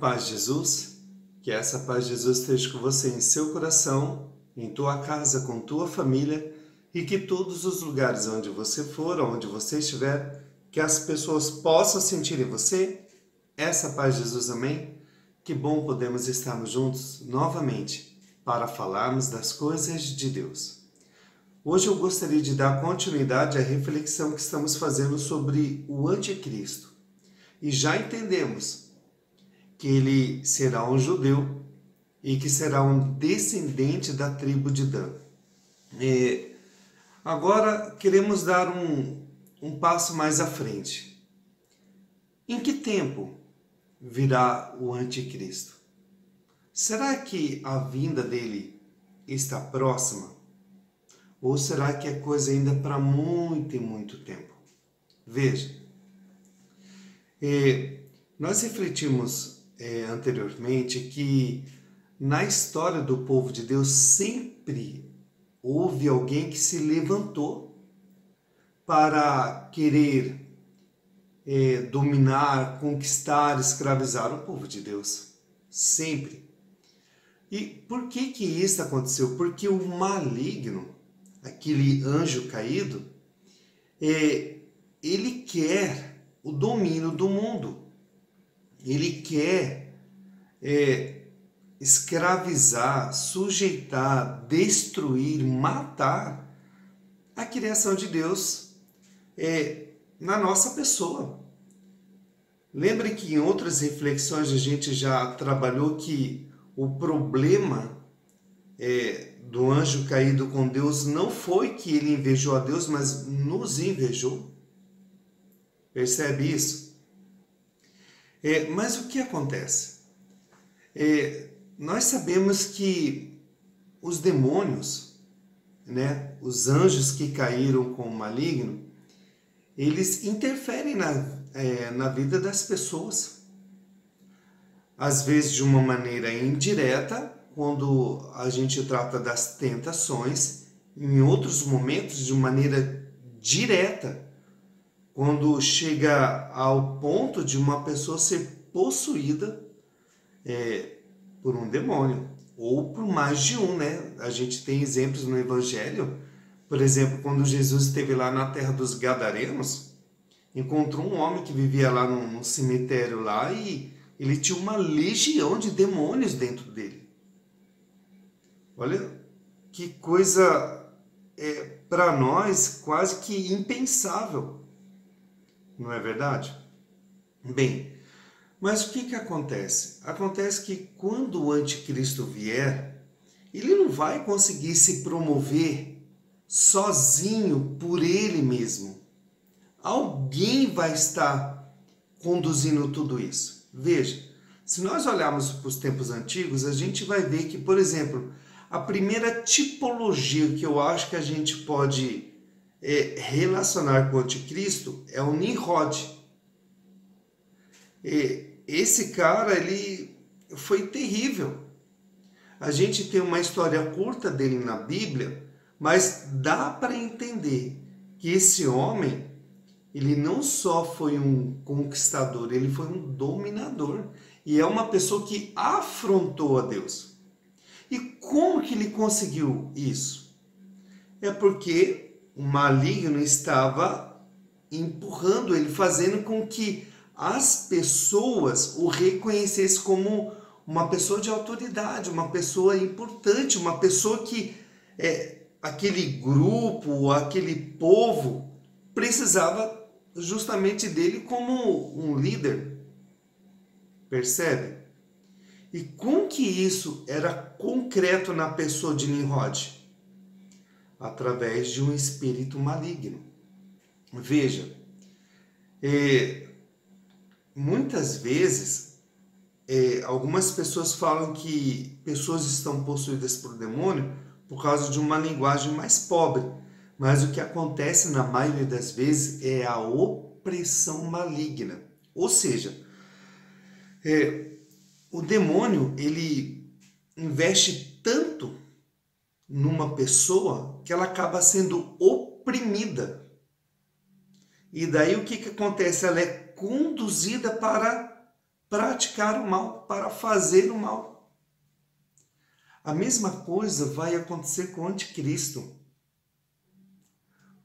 paz de Jesus, que essa paz de Jesus esteja com você em seu coração, em tua casa, com tua família, e que todos os lugares onde você for, onde você estiver, que as pessoas possam sentir em você essa paz de Jesus, amém? Que bom podemos estarmos juntos novamente para falarmos das coisas de Deus. Hoje eu gostaria de dar continuidade à reflexão que estamos fazendo sobre o anticristo. E já entendemos que ele será um judeu e que será um descendente da tribo de Dan. Agora queremos dar um passo mais à frente. Em que tempo virá o anticristo? Será que a vinda dele está próxima? Ou será que é coisa ainda para muito e muito tempo? Veja, nós refletimos anteriormente que na história do povo de Deus sempre houve alguém que se levantou para querer dominar, conquistar, escravizar o povo de Deus. Sempre. E por que isso aconteceu? Porque o maligno, aquele anjo caído, ele quer o domínio do mundo. Ele quer escravizar, sujeitar, destruir, matar a criação de Deus na nossa pessoa. Lembre que em outras reflexões a gente já trabalhou que o problema do anjo caído com Deus não foi que ele invejou a Deus, mas nos invejou. Percebe isso? Mas o que acontece? Nós sabemos que os demônios, os anjos que caíram com o maligno, eles interferem na vida das pessoas. Às vezes de uma maneira indireta, quando a gente trata das tentações, em outros momentos de maneira direta, quando chega ao ponto de uma pessoa ser possuída por um demônio, ou por mais de um, A gente tem exemplos no Evangelho, por exemplo, quando Jesus esteve lá na terra dos Gadarenos, encontrou um homem que vivia lá num cemitério lá e ele tinha uma legião de demônios dentro dele. Olha que coisa para nós quase que impensável, não é verdade? Bem, mas o que acontece? Acontece que quando o anticristo vier, ele não vai conseguir se promover sozinho por ele mesmo. Alguém vai estar conduzindo tudo isso. Veja, se nós olharmos para os tempos antigos, a gente vai ver que, por exemplo, a primeira tipologia que eu acho que a gente pode relacionar com o anticristo é o Nimrod. Esse cara, ele foi terrível. A gente tem uma história curta dele na Bíblia, mas dá para entender que esse homem, ele não só foi um conquistador, ele foi um dominador. E é uma pessoa que afrontou a Deus. E como que ele conseguiu isso? É porque o maligno estava empurrando ele, fazendo com que as pessoas o reconhecessem como uma pessoa de autoridade, uma pessoa importante, uma pessoa que aquele grupo, aquele povo precisava justamente dele como um líder. Percebe? E como que isso era concreto na pessoa de Nimrod? Através de um espírito maligno. Veja, muitas vezes algumas pessoas falam que pessoas estão possuídas por demônio por causa de uma linguagem mais pobre. Mas o que acontece na maioria das vezes é a opressão maligna. Ou seja, o demônio, ele investe tanto numa pessoa que ela acaba sendo oprimida. E daí o que acontece? Ela é conduzida para praticar o mal, para fazer o mal. A mesma coisa vai acontecer com o anticristo.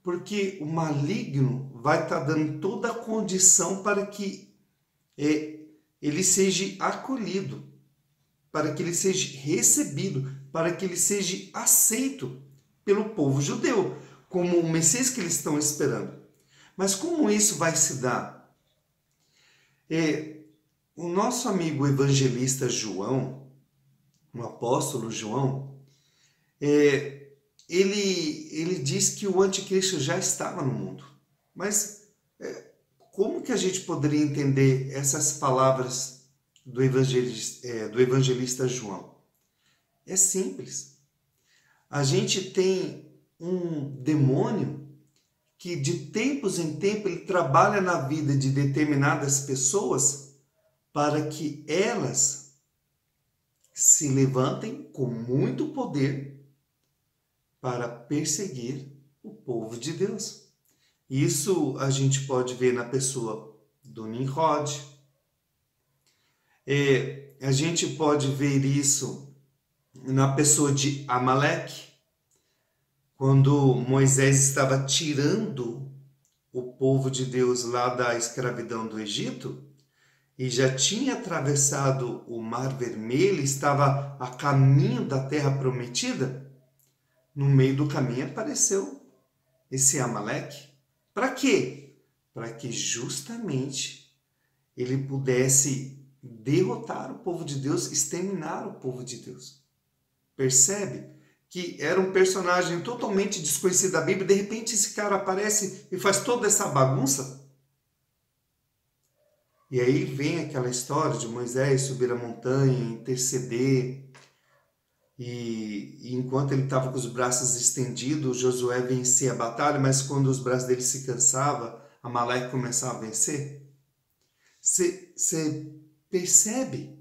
Porque o maligno vai estar dando toda a condição para que ele seja acolhido, para que ele seja recebido, para que ele seja aceito pelo povo judeu, como o Messias que eles estão esperando. Mas como isso vai se dar? O nosso amigo evangelista João, o apóstolo João, ele diz que o anticristo já estava no mundo. Mas como que a gente poderia entender essas palavras do evangelista João? É simples. A gente tem um demônio que de tempos em tempos ele trabalha na vida de determinadas pessoas para que elas se levantem com muito poder para perseguir o povo de Deus. Isso a gente pode ver na pessoa do Nimrod. A gente pode ver isso na pessoa de Amaleque, quando Moisés estava tirando o povo de Deus lá da escravidão do Egito e já tinha atravessado o Mar Vermelho, estava a caminho da Terra Prometida. No meio do caminho apareceu esse Amaleque. Para quê? Para que justamente ele pudesse derrotar o povo de Deus, exterminar o povo de Deus. Percebe? Que era um personagem totalmente desconhecido da Bíblia, de repente esse cara aparece e faz toda essa bagunça. E aí vem aquela história de Moisés subir a montanha, interceder, e enquanto ele estava com os braços estendidos, Josué vencia a batalha, mas quando os braços dele se cansavam, Amaleque começava a vencer. Você percebe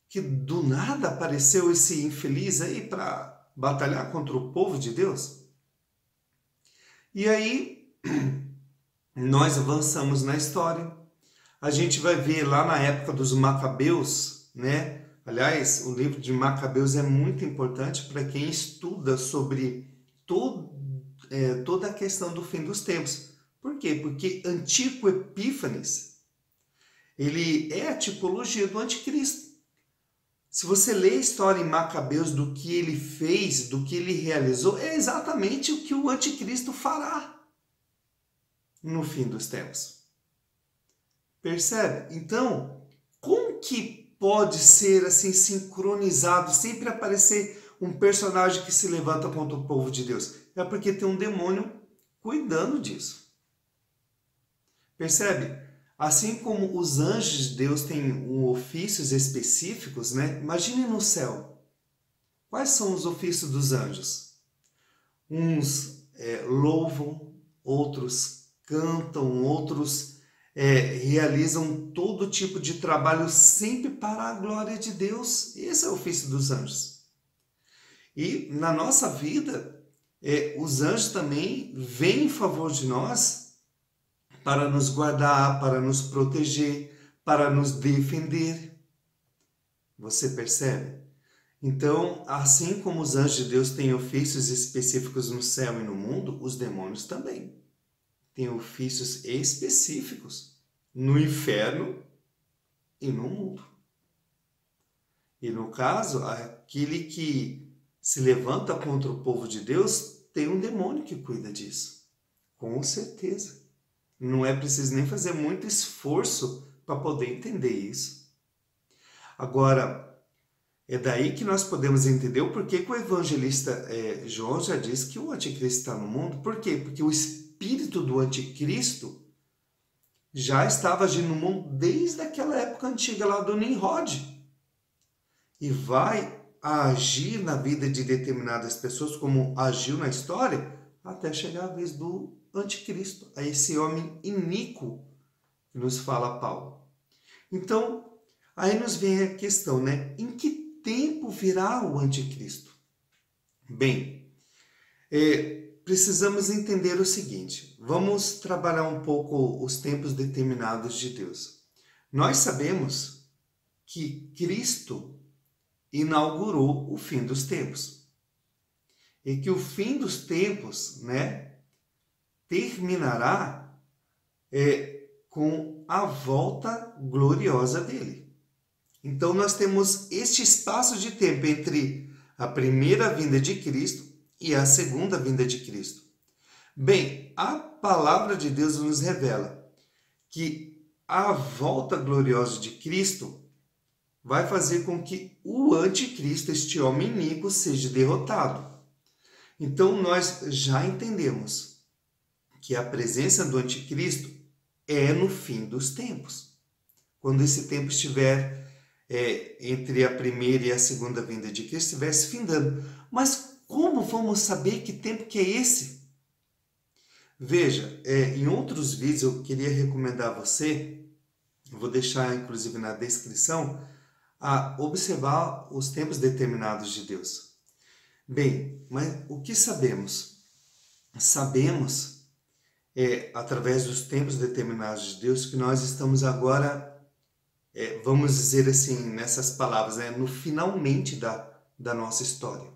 que do nada apareceu esse infeliz aí para batalhar contra o povo de Deus? E aí, nós avançamos na história. A gente vai ver lá na época dos Macabeus, né? Aliás, o livro de Macabeus é muito importante para quem estuda sobre toda a questão do fim dos tempos. Por quê? Porque Antíoco Epífanes, ele é a tipologia do anticristo. Se você lê a história em Macabeus do que ele fez, do que ele realizou, é exatamente o que o anticristo fará no fim dos tempos. Percebe? Então, como que pode ser assim sincronizado, sempre aparecer um personagem que se levanta contra o povo de Deus? É porque tem um demônio cuidando disso. Percebe? Assim como os anjos de Deus têm ofícios específicos, né? Imagine no céu. Quais são os ofícios dos anjos? Uns louvam, outros cantam, outros realizam todo tipo de trabalho sempre para a glória de Deus. Esse é o ofício dos anjos. E na nossa vida, os anjos também vêm em favor de nós para nos guardar, para nos proteger, para nos defender. Você percebe? Então, assim como os anjos de Deus têm ofícios específicos no céu e no mundo, os demônios também têm ofícios específicos no inferno e no mundo. E no caso, aquele que se levanta contra o povo de Deus tem um demônio que cuida disso. Com certeza. Não é preciso nem fazer muito esforço para poder entender isso. Agora, é daí que nós podemos entender o porquê que o evangelista João já diz que o anticristo está no mundo. Por quê? Porque o espírito do anticristo já estava agindo no mundo desde aquela época antiga lá do Nimrod. E vai agir na vida de determinadas pessoas, como agiu na história, até chegar a vez do anticristo, a esse homem iníquo que nos fala Paulo. Então, aí nos vem a questão, né? Em que tempo virá o anticristo? Bem, precisamos entender o seguinte. Vamos trabalhar um pouco os tempos determinados de Deus. Nós sabemos que Cristo inaugurou o fim dos tempos. E que o fim dos tempos, terminará com a volta gloriosa dele. Então nós temos este espaço de tempo entre a primeira vinda de Cristo e a segunda vinda de Cristo. Bem, a palavra de Deus nos revela que a volta gloriosa de Cristo vai fazer com que o anticristo, este homem iníquo, seja derrotado. Então nós já entendemos que a presença do anticristo é no fim dos tempos. Quando esse tempo estiver entre a primeira e a segunda vinda de Cristo, estiver se findando. Mas como vamos saber que tempo que é esse? Veja, em outros vídeos eu queria recomendar a você, eu vou deixar inclusive na descrição, a observar os tempos determinados de Deus. Bem, mas o que sabemos? Sabemos, através dos tempos determinados de Deus, que nós estamos agora, vamos dizer assim, nessas palavras, no finalmente da nossa história.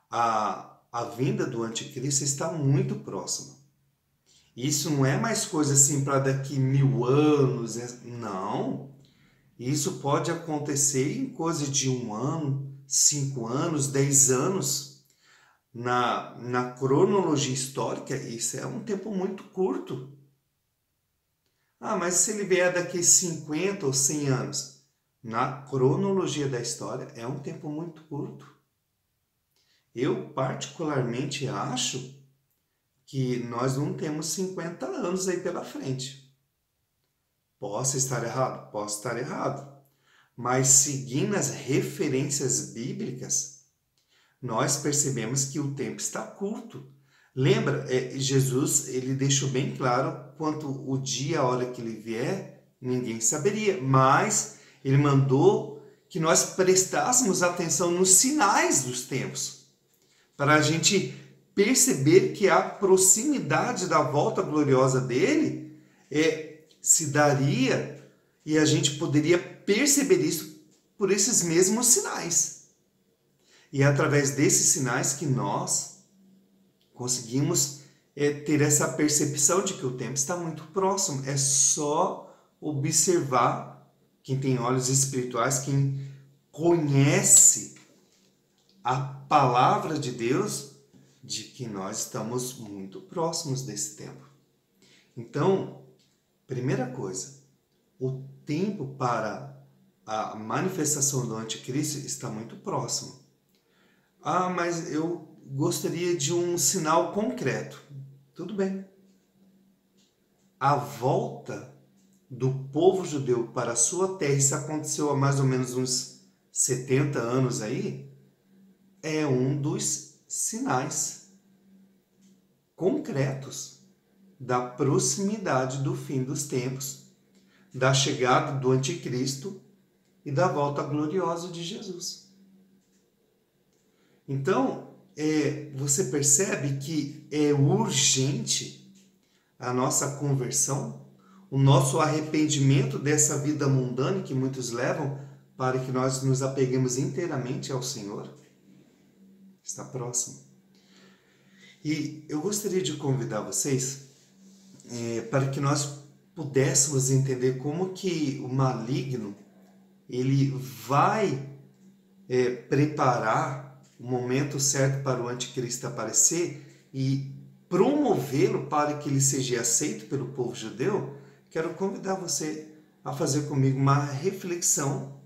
A vinda do anticristo está muito próxima. Isso não é mais coisa assim para daqui 1000 anos, não. Isso pode acontecer em coisa de 1 ano, 5 anos, 10 anos. Na cronologia histórica, isso é um tempo muito curto. Mas se ele vier daqui 50 ou 100 anos, na cronologia da história, é um tempo muito curto. Eu particularmente acho que nós não temos 50 anos aí pela frente. Posso estar errado? Posso estar errado. Mas seguindo as referências bíblicas, nós percebemos que o tempo está curto. Lembra, Jesus ele deixou bem claro quanto o dia, a hora que ele vier, ninguém saberia. Mas ele mandou que nós prestássemos atenção nos sinais dos tempos, para a gente perceber que a proximidade da volta gloriosa dele se daria, e a gente poderia perceber isso por esses mesmos sinais. E é através desses sinais que nós conseguimos ter essa percepção de que o tempo está muito próximo. É só observar, quem tem olhos espirituais, quem conhece a palavra de Deus, de que nós estamos muito próximos desse tempo. Então, primeira coisa, o tempo para a manifestação do anticristo está muito próximo. Mas eu gostaria de um sinal concreto. Tudo bem. A volta do povo judeu para a sua terra, isso aconteceu há mais ou menos uns 70 anos aí, é um dos sinais concretos da proximidade do fim dos tempos, da chegada do anticristo e da volta gloriosa de Jesus. Então, você percebe que é urgente a nossa conversão, o nosso arrependimento dessa vida mundana que muitos levam para que nós nos apeguemos inteiramente ao Senhor. Está próximo. E eu gostaria de convidar vocês para que nós pudéssemos entender como que o maligno ele vai preparar o momento certo para o anticristo aparecer e promovê-lo para que ele seja aceito pelo povo judeu. Quero convidar você a fazer comigo uma reflexão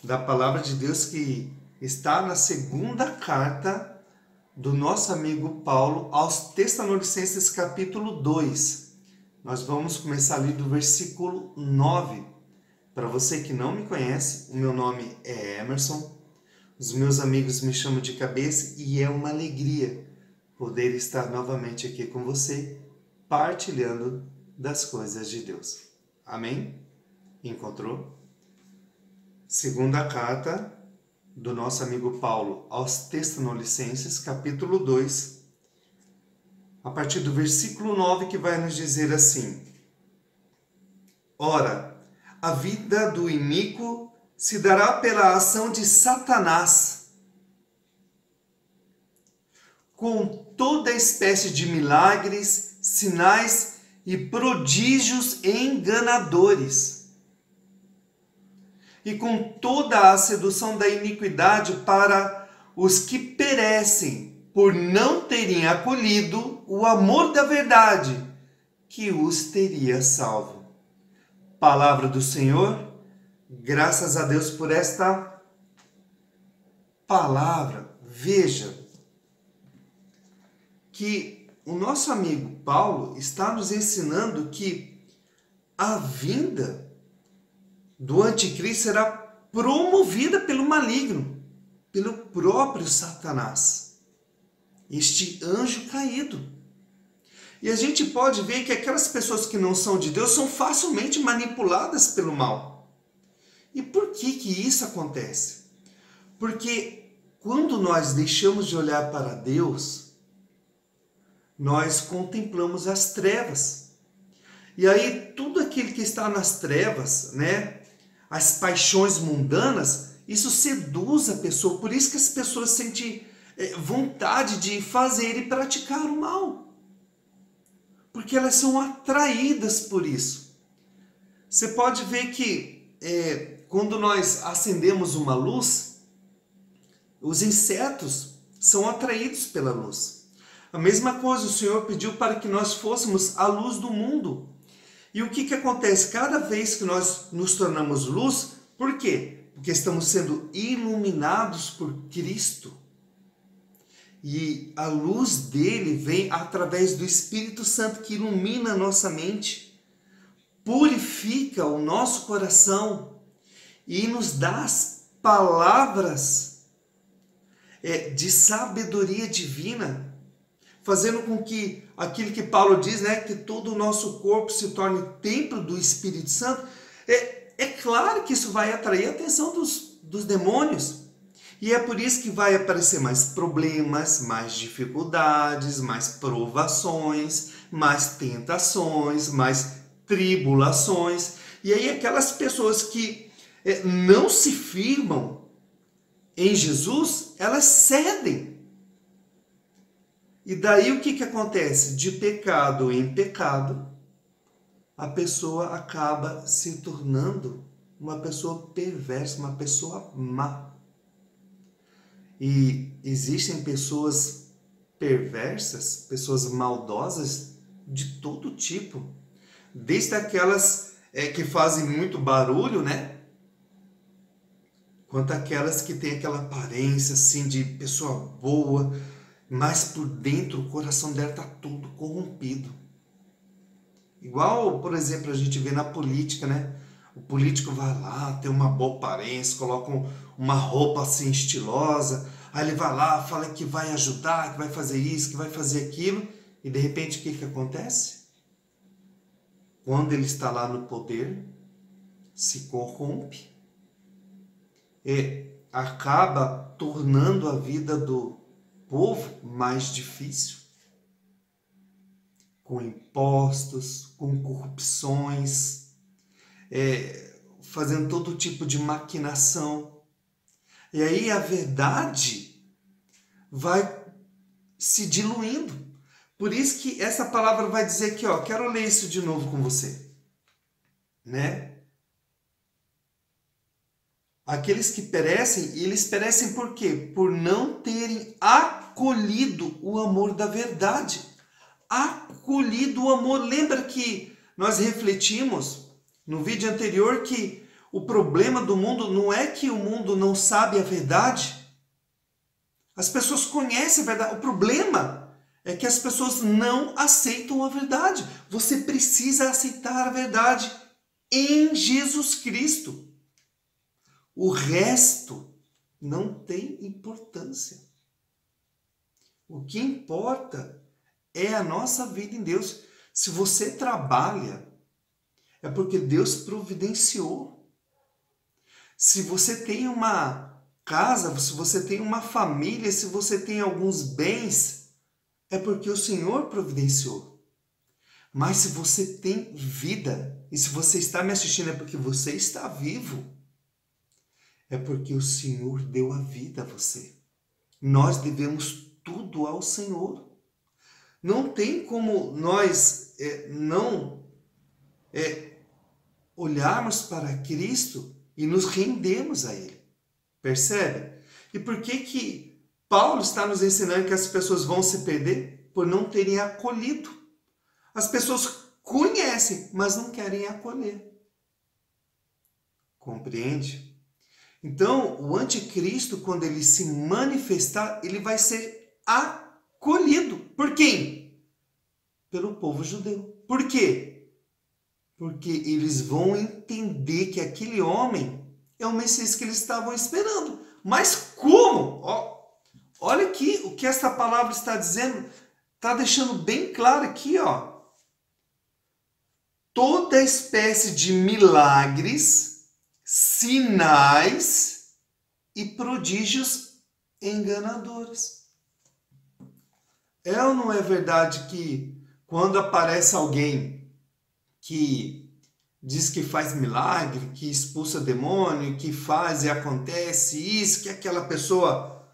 da palavra de Deus que está na segunda carta do nosso amigo Paulo aos Tessalonicenses, capítulo 2. Nós vamos começar ali do versículo 9. Para você que não me conhece, o meu nome é Emerson. Os meus amigos me chamam de Cabeça e é uma alegria poder estar novamente aqui com você, partilhando das coisas de Deus. Amém? Encontrou? Segunda carta do nosso amigo Paulo aos Tessalonicenses, capítulo 2, a partir do versículo 9, que vai nos dizer assim: Ora, A vida do iníquo se dará pela ação de Satanás, com toda espécie de milagres, sinais e prodígios enganadores, e com toda a sedução da iniquidade para os que perecem por não terem acolhido o amor da verdade que os teria salvo. Palavra do Senhor, graças a Deus por esta palavra. Veja que o nosso amigo Paulo está nos ensinando que a vinda do anticristo será promovida pelo maligno, pelo próprio Satanás, este anjo caído. E a gente pode ver que aquelas pessoas que não são de Deus são facilmente manipuladas pelo mal. E por que isso acontece? Porque quando nós deixamos de olhar para Deus, nós contemplamos as trevas. E aí tudo aquilo que está nas trevas, né, as paixões mundanas, isso seduz a pessoa. Por isso que as pessoas sentem vontade de fazer e praticar o mal. Porque elas são atraídas por isso. Você pode ver que quando nós acendemos uma luz, os insetos são atraídos pela luz. A mesma coisa, o Senhor pediu para que nós fôssemos a luz do mundo. E o que acontece? Cada vez que nós nos tornamos luz, por quê? Porque estamos sendo iluminados por Cristo. E a luz dele vem através do Espírito Santo, que ilumina a nossa mente, purifica o nosso coração e nos dá as palavras de sabedoria divina, fazendo com que aquilo que Paulo diz, né, que todo o nosso corpo se torne templo do Espírito Santo. É claro que isso vai atrair a atenção dos demônios. E é por isso que vai aparecer mais problemas, mais dificuldades, mais provações, mais tentações, mais tribulações. E aí aquelas pessoas que não se firmam em Jesus, elas cedem. E daí o que acontece? De pecado em pecado, a pessoa acaba se tornando uma pessoa perversa, uma pessoa má. E existem pessoas perversas, pessoas maldosas de todo tipo. Desde aquelas que fazem muito barulho, né? Quanto aquelas que têm aquela aparência assim de pessoa boa, mas por dentro o coração dela está todo corrompido. Igual, por exemplo, a gente vê na política, né? O político vai lá, tem uma boa aparência, coloca uma roupa assim estilosa, aí ele vai lá, fala que vai ajudar, que vai fazer isso, que vai fazer aquilo, e de repente o que acontece? Quando ele está lá no poder, se corrompe e acaba tornando a vida do povo mais difícil, com impostos, com corrupções, fazendo todo tipo de maquinação. E aí a verdade vai se diluindo. Por isso que essa palavra vai dizer aqui, quero ler isso de novo com você, né? Aqueles que perecem, eles perecem por quê? Por não terem acolhido o amor da verdade. Acolhido o amor. Lembra que nós refletimos no vídeo anterior que o problema do mundo não é que o mundo não sabe a verdade. As pessoas conhecem a verdade. O problema é que as pessoas não aceitam a verdade. Você precisa aceitar a verdade em Jesus Cristo. O resto não tem importância. O que importa é a nossa vida em Deus. Se você trabalha, é porque Deus providenciou. Se você tem uma casa, se você tem uma família, se você tem alguns bens, é porque o Senhor providenciou. Mas se você tem vida, e se você está me assistindo é porque você está vivo, é porque o Senhor deu a vida a você. Nós devemos tudo ao Senhor. Não tem como nós não olharmos para Cristo e nos rendermos a Ele. Percebe? E por que Paulo está nos ensinando que as pessoas vão se perder? Por não terem acolhido. As pessoas conhecem, mas não querem acolher. Compreende? Então, o anticristo, quando ele se manifestar, ele vai ser acolhido. Por quem? Pelo povo judeu. Por quê? Porque eles vão entender que aquele homem é o Messias que eles estavam esperando. Mas como? Olha aqui o que esta palavra está dizendo. Está deixando bem claro aqui, ó. Toda espécie de milagres, sinais e prodígios enganadores. É ou não é verdade que quando aparece alguém que diz que faz milagre, que expulsa demônio, que faz e acontece isso, que aquela pessoa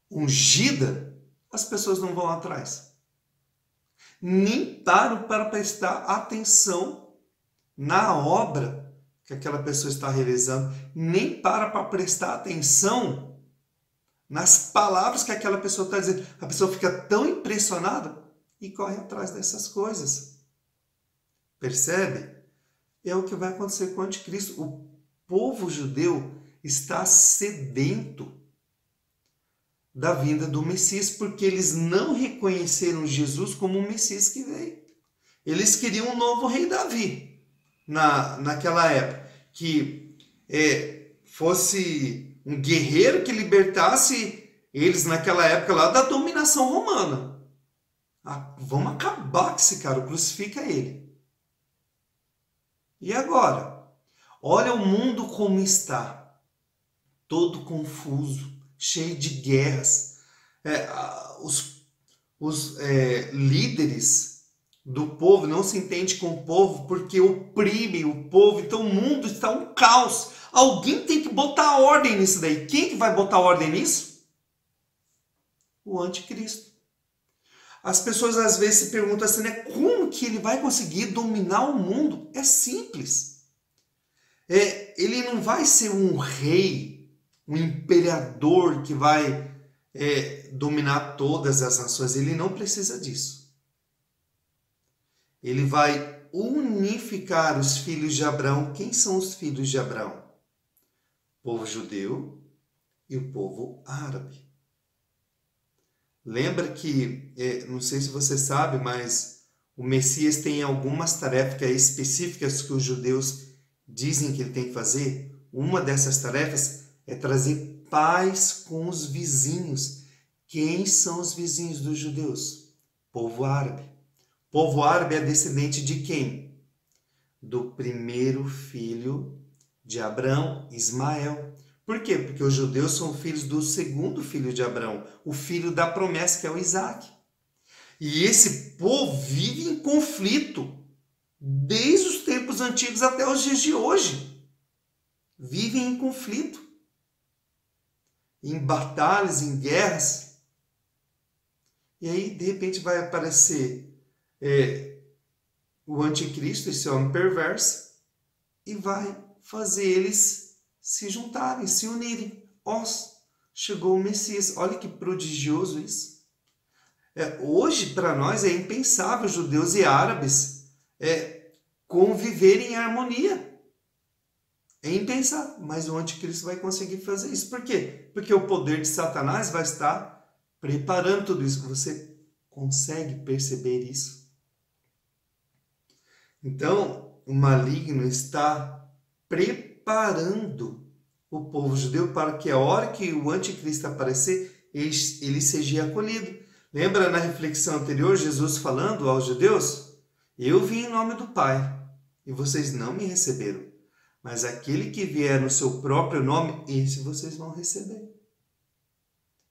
ungida, as pessoas não vão atrás. Nem param para prestar atenção na obra que aquela pessoa está realizando, nem para prestar atenção nas palavras que aquela pessoa está dizendo. A pessoa fica tão impressionada e corre atrás dessas coisas. Percebe? É o que vai acontecer com o anticristo. O povo judeu está sedento da vinda do Messias, porque eles não reconheceram Jesus como o Messias que veio. Eles queriam um novo rei Davi naquela época, que fosse um guerreiro que libertasse eles naquela época lá da dominação romana. Vamos acabar com esse cara, crucifica ele. E agora? Olha o mundo como está, todo confuso, cheio de guerras. Os líderes do povo não se entendem com o povo porque oprimem o povo. Então o mundo está um caos. Alguém tem que botar ordem nisso daí. Quem que vai botar ordem nisso? O anticristo. As pessoas às vezes se perguntam assim, né? Como que ele vai conseguir dominar o mundo? É simples. Ele não vai ser um rei, um imperador que vai dominar todas as nações. Ele não precisa disso. Ele vai unificar os filhos de Abraão. Quem são os filhos de Abraão? O povo judeu e o povo árabe. Lembra que, não sei se você sabe, mas o Messias tem algumas tarefas específicas que os judeus dizem que ele tem que fazer. Uma dessas tarefas é trazer paz com os vizinhos. Quem são os vizinhos dos judeus? Povo árabe. O povo árabe é descendente de quem? Do primeiro filho de Abraão, Ismael. Por quê? Porque os judeus são filhos do segundo filho de Abraão, o filho da promessa, que é o Isaac. E esse povo vive em conflito desde os tempos antigos até os dias de hoje. Vivem em conflito, em batalhas, em guerras. E aí, de repente, vai aparecer o anticristo, esse homem perverso, e vai fazer eles se juntarem, se unirem. Chegou o Messias. Olha que prodigioso isso. Hoje, para nós, é impensável judeus e árabes conviverem em harmonia. É impensável, mas o anticristo vai conseguir fazer isso. Por quê? Porque o poder de Satanás vai estar preparando tudo isso. Você consegue perceber isso? Então, o maligno está preparando o povo judeu para que a hora que o anticristo aparecer, ele seja acolhido. Lembra na reflexão anterior, Jesus falando aos judeus? Eu vim em nome do Pai, e vocês não me receberam. Mas aquele que vier no seu próprio nome, esse vocês vão receber.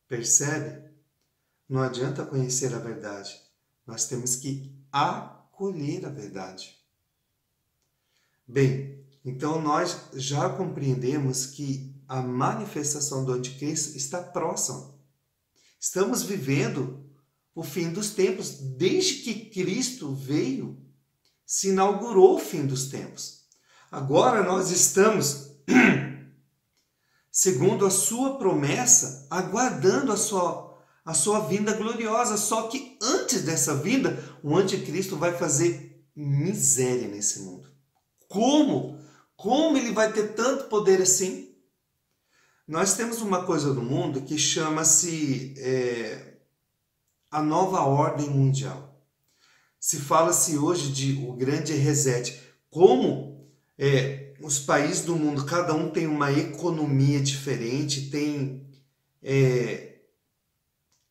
Percebe? Não adianta conhecer a verdade. Nós temos que acolher acolher a verdade. Bem, então nós já compreendemos que a manifestação do anticristo está próxima. Estamos vivendo o fim dos tempos. Desde que Cristo veio, se inaugurou o fim dos tempos. Agora nós estamos, segundo a sua promessa, aguardando a sua vinda gloriosa. Só que antes dessa vinda, o anticristo vai fazer miséria nesse mundo. Como? Como ele vai ter tanto poder assim? Nós temos uma coisa no mundo que chama-se a nova ordem mundial. Se fala-se hoje de o grande reset. Como os países do mundo, cada um tem uma economia diferente, tem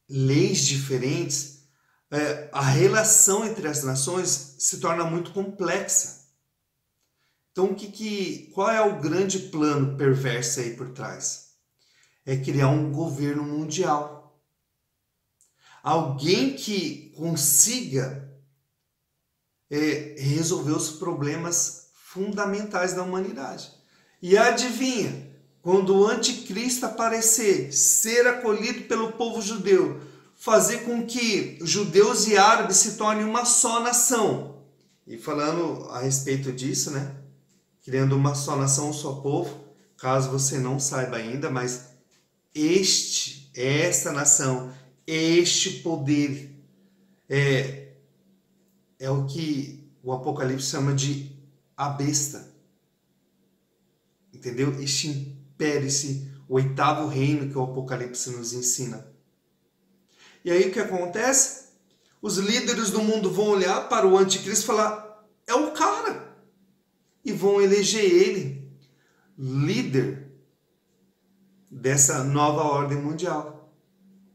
leis diferentes, a relação entre as nações se torna muito complexa. Então, qual é o grande plano perverso aí por trás? É criar um governo mundial. Alguém que consiga resolver os problemas fundamentais da humanidade. E adivinha, quando o anticristo aparecer, ser acolhido pelo povo judeu, fazer com que judeus e árabes se tornem uma só nação. E falando a respeito disso, né? Criando uma só nação, um só povo, caso você não saiba ainda, mas esta nação, este poder é o que o Apocalipse chama de a besta. Entendeu? Este império, esse oitavo reino que o Apocalipse nos ensina. E aí o que acontece? Os líderes do mundo vão olhar para o anticristo e falar, é o cara. E vão eleger ele líder dessa nova ordem mundial.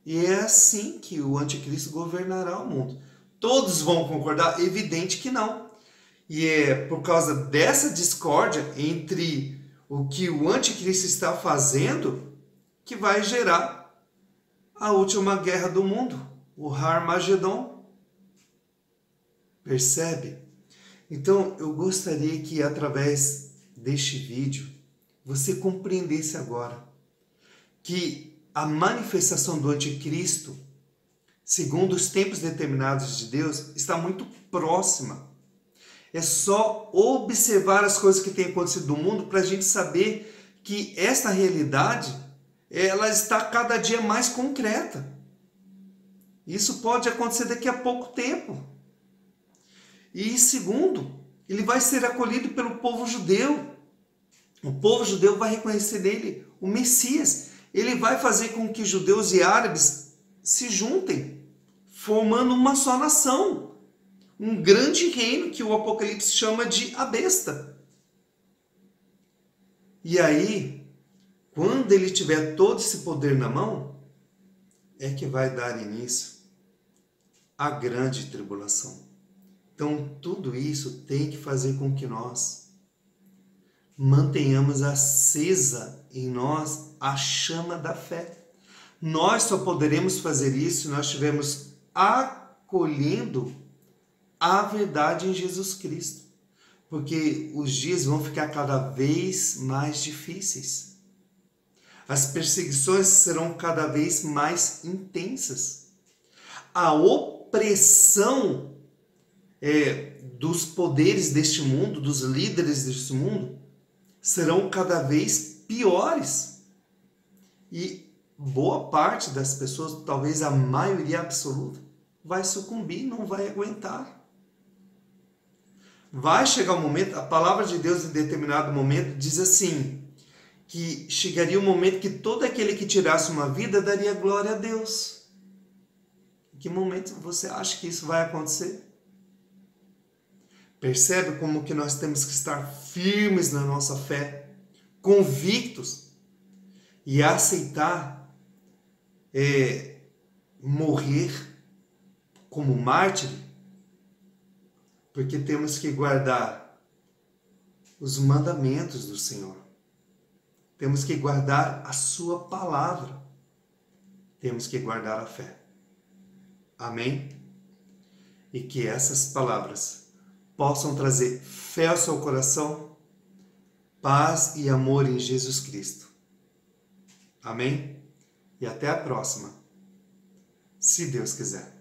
E é assim que o anticristo governará o mundo. Todos vão concordar? Evidente que não. E é por causa dessa discórdia entre o que o anticristo está fazendo que vai gerar a última guerra do mundo, o Armagedon. Percebe? Então, eu gostaria que através deste vídeo você compreendesse agora que a manifestação do anticristo, segundo os tempos determinados de Deus, está muito próxima. É só observar as coisas que têm acontecido no mundo para a gente saber que esta realidade ela está cada dia mais concreta. Isso pode acontecer daqui a pouco tempo. E segundo, ele vai ser acolhido pelo povo judeu. O povo judeu vai reconhecer nele o Messias. Ele vai fazer com que judeus e árabes se juntem, formando uma só nação. Um grande reino que o Apocalipse chama de a besta. E aí, quando ele tiver todo esse poder na mão, é que vai dar início à grande tribulação. Então, tudo isso tem que fazer com que nós mantenhamos acesa em nós a chama da fé. Nós só poderemos fazer isso se nós estivermos acolhendo a verdade em Jesus Cristo. Porque os dias vão ficar cada vez mais difíceis. As perseguições serão cada vez mais intensas. A opressão dos poderes deste mundo, dos líderes deste mundo, serão cada vez piores. E boa parte das pessoas, talvez a maioria absoluta, vai sucumbir, não vai aguentar. Vai chegar um momento, a palavra de Deus em determinado momento diz assim, que chegaria um momento que todo aquele que tirasse uma vida daria glória a Deus. Em que momento você acha que isso vai acontecer? Percebe como que nós temos que estar firmes na nossa fé, convictos e aceitar morrer como mártir, porque temos que guardar os mandamentos do Senhor. Temos que guardar a sua palavra. Temos que guardar a fé. Amém? E que essas palavras possam trazer fé ao seu coração, paz e amor em Jesus Cristo. Amém? E até a próxima, se Deus quiser.